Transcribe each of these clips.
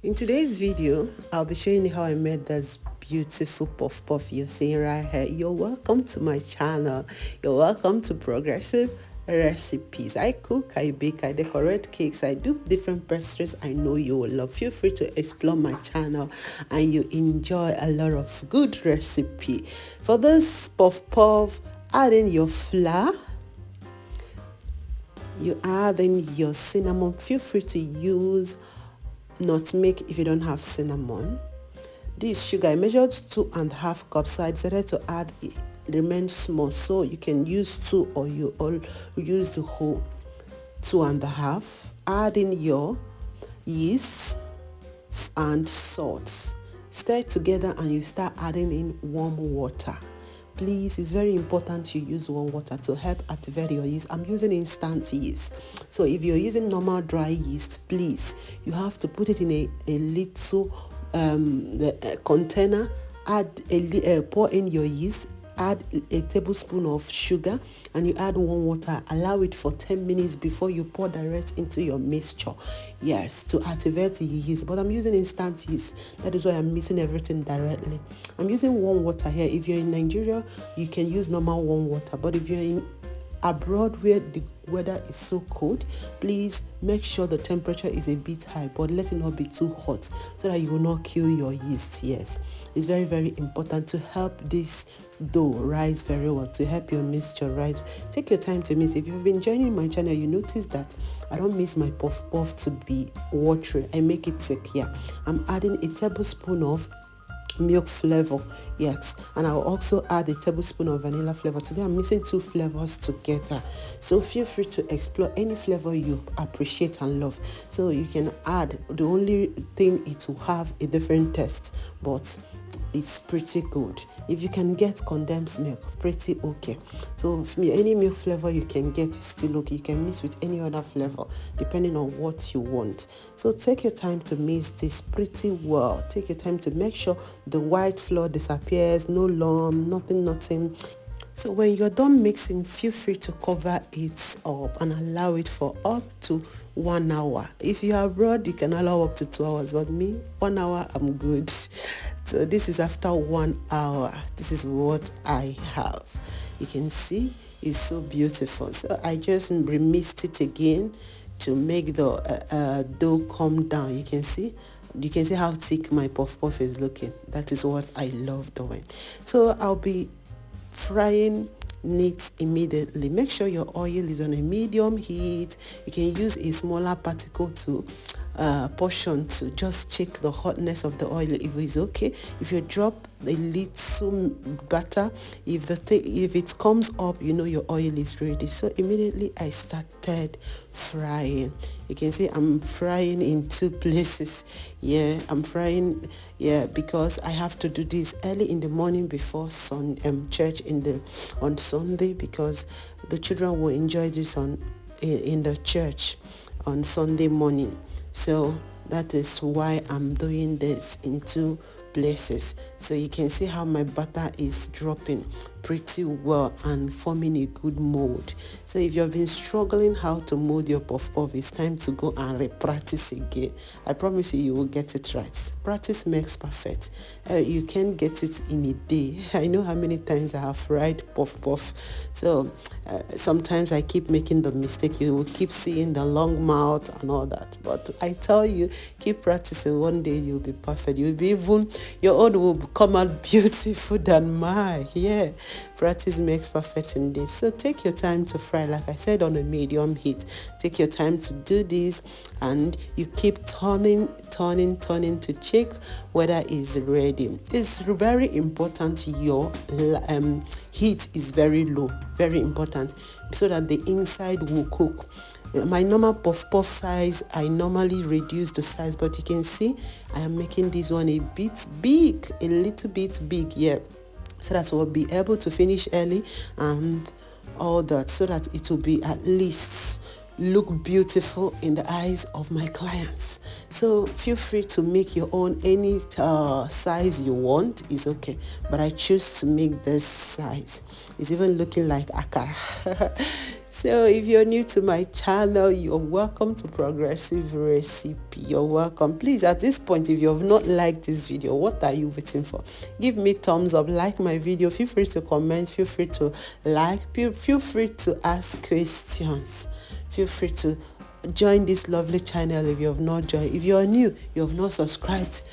In today's video, I'll be showing you how I made this beautiful puff puff you're seeing right here. You're welcome to my channel. You're welcome to Progressive Recipes. I cook, I bake, I decorate cakes, I do different pastries I know you will love. Feel free to explore my channel and you enjoy a lot of good recipe. For this puff puff, add in your flour. You add in your cinnamon. Feel free to use nutmeg if you don't have cinnamon. This sugar I measured 2.5 cups, so I decided to add it remain small, so you can use 2 or you all use the whole 2.5. Add in your yeast and salt. Stir together and you start adding in warm water. Please, it's very important you use warm water to help activate your yeast. I'm using instant yeast. So if you're using normal dry yeast, please, you have to put it in a little container, pour in your yeast, add a tablespoon of sugar and you add warm water. Allow it for 10 minutes before you pour direct into your mixture. Yes, to activate the yeast. But I'm using instant yeast. That is why I'm mixing everything directly. I'm using warm water here. If you're in Nigeria, you can use normal warm water. But if you're in abroad where the weather is so cold, please make sure the temperature is a bit high, but let it not be too hot so that you will not kill your yeast. Yes, it's very, very important to help this dough rise very well, to help your mixture rise. Take your time to mix. If you've been joining my channel, you notice that I don't mix my puff puff to be watery. I make it thick. Yeah, I'm adding a tablespoon of milk flavor, yes, and I'll also add a tablespoon of vanilla flavor. Today I'm mixing 2 flavors together, so feel free to explore any flavor you appreciate and love. So you can add, the only thing it will have a different taste, but it's pretty good. If you can get condensed milk, pretty okay. So any milk flavor you can get is still okay. You can mix with any other flavor depending on what you want. So take your time to mix this pretty well. Take your time to make sure the white flour disappears, no lump, nothing. So when you're done mixing, feel free to cover it up and allow it for up to 1 hour. If you are abroad, you can allow up to 2 hours, but me, 1 hour, I'm good. So this is after 1 hour. This is what I have. You can see it's so beautiful. So I just remixed it again to make the dough come down. You can see how thick my puff puff is looking. That is what I love doing. So I'll be frying it immediately. Make sure your oil is on a medium heat. You can use a smaller particle to portion to just check the hotness of the oil if it's okay. If you drop a little butter, if it comes up, you know your oil is ready. So immediately I started frying. You can see I'm frying in 2 places. Yeah, I'm frying, yeah, because I have to do this early in the morning before church on Sunday, because the children will enjoy this in the church on Sunday morning. So that is why I'm doing this in 2 places. So you can see how my butter is dropping pretty well and forming a good mold. So if you've been struggling how to mold your puff puff, it's time to go and practice again. I promise you will get it right. Practice makes perfect. You can get it in a day. I know how many times I have fried puff puff. So sometimes I keep making the mistake. You will keep seeing the long mouth and all that. But I tell you, keep practicing. One day you'll be perfect. You'll be your own will come out beautiful than mine. Yeah. Practice makes perfect in this. So take your time to fry, like I said, on a medium heat. Take your time to do this and you keep turning to check whether it's ready. It's very important your heat is very low, very important, so that the inside will cook. My normal puff puff size, I normally reduce the size, but you can see I am making this one a bit big, a little bit big, yeah, so that we'll be able to finish early and all that, so that it will be at least look beautiful in the eyes of my clients. So feel free to make your own. Any size you want is okay, but I choose to make this size. It's even looking like akara. So if you're new to my channel, you're welcome to Progressive Recipe. You're welcome. Please, at this point, if you have not liked this video, what are you waiting for? Give me thumbs up, like my video, feel free to comment, feel free to like, feel free to ask questions, feel free to join this lovely channel if you have not joined. If you're new, you have not subscribed,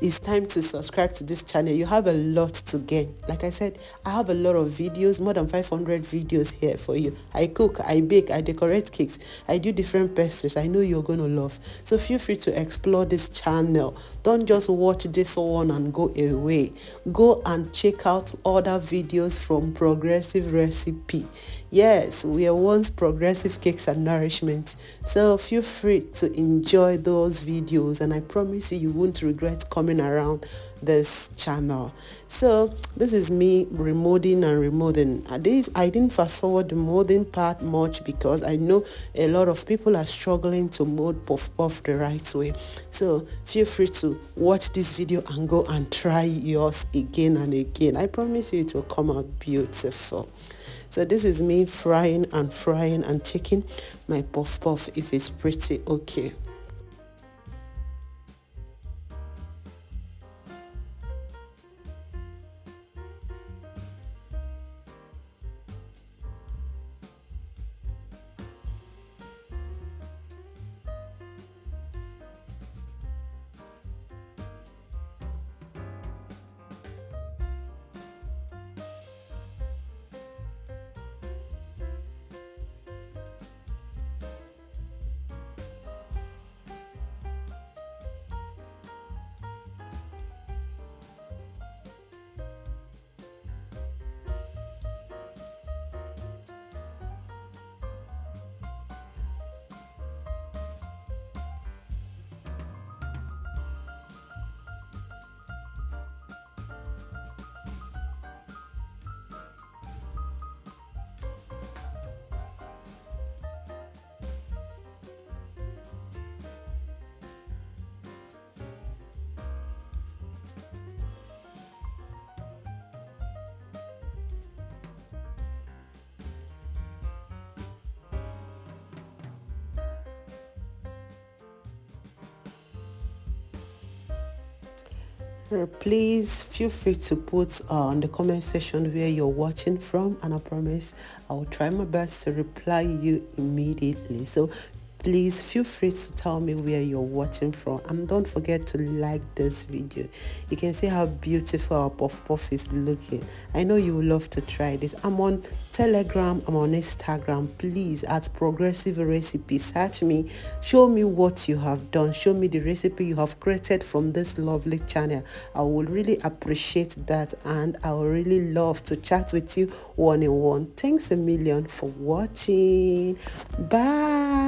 it's time to subscribe to this channel. You have a lot to gain. Like I said, I have a lot of videos, more than 500 videos here for you. I cook, I bake, I decorate cakes, I do different pastries. I know you're going to love. So feel free to explore this channel. Don't just watch this one and go away. Go and check out other videos from Progressive Recipe. Yes, we are once Progressive Cakes and Nourishment. So feel free to enjoy those videos, and I promise you won't regret coming around this channel. So this is me remolding and remolding. I didn't fast forward the molding part much because I know a lot of people are struggling to mold puff puff the right way. So feel free to watch this video and go and try yours again and again. I promise you it will come out beautiful. So this is me frying and checking my puff puff if it's pretty okay. Please feel free to put on the comment section where you're watching from, and I promise I will try my best to reply you immediately. So please feel free to tell me where you're watching from, and don't forget to like this video. You can see how beautiful our puff puff is looking. I know you will love to try this. I'm on Telegram, I'm on Instagram. Please, at Progressive Recipe, search me, show me what you have done, show me the recipe you have created from this lovely channel. I will really appreciate that, and I will really love to chat with you one-on-one. Thanks a million for watching. Bye.